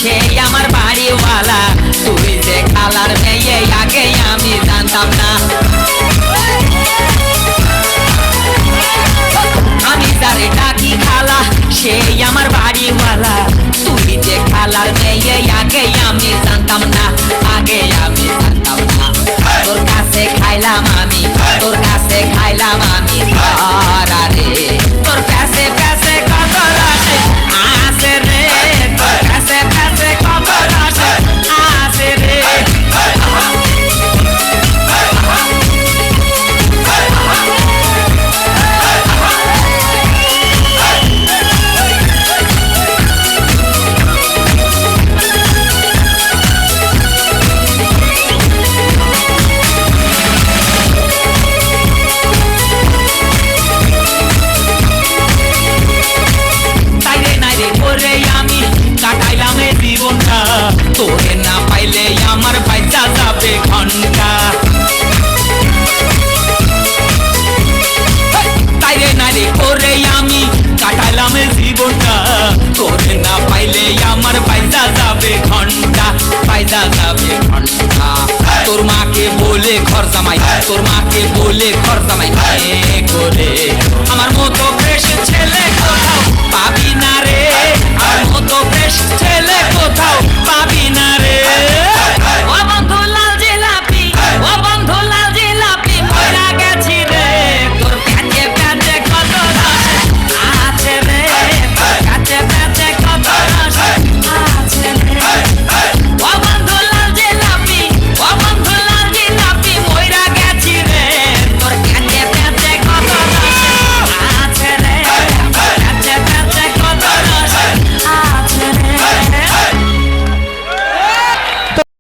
সেই আমার বাড়িওয়ালা, তুই যে খালার মেয়ে আগে আমি জানতাম না। আমি যারে ডাকি খালা সেই আমার বাড়িওয়ালা, তুই যে খালার মেয়ে আগে আমি জানতাম না, আগে আমি জানতাম না। তোর কাছে খাইলাম আমি, তোর কাছে খাইলাম আমি ধরা রে, তোর কাছে কাছে কত রসে আছে রে, তোর কাছে কাছে কত রসে আছে রে। তোরে না পাইলে আমার বাইচা যাবে ঘন্টা, তাইরে নাইরে করে আমি কাটাইলাম জীবনটা, তোরে না পাইলে আমার বাইচা যাবে ঘন্টা, বাইচা যাবে ঘন্টা। তোর মাকে বলে ঘর জামাই, তোর মাকে বলে ঘর জামাই করে, আমার মতো ফ্রেশ ছেলে কোথাও পাবি না রে, আমার মতো ফ্রেশ ছেলে কোথাও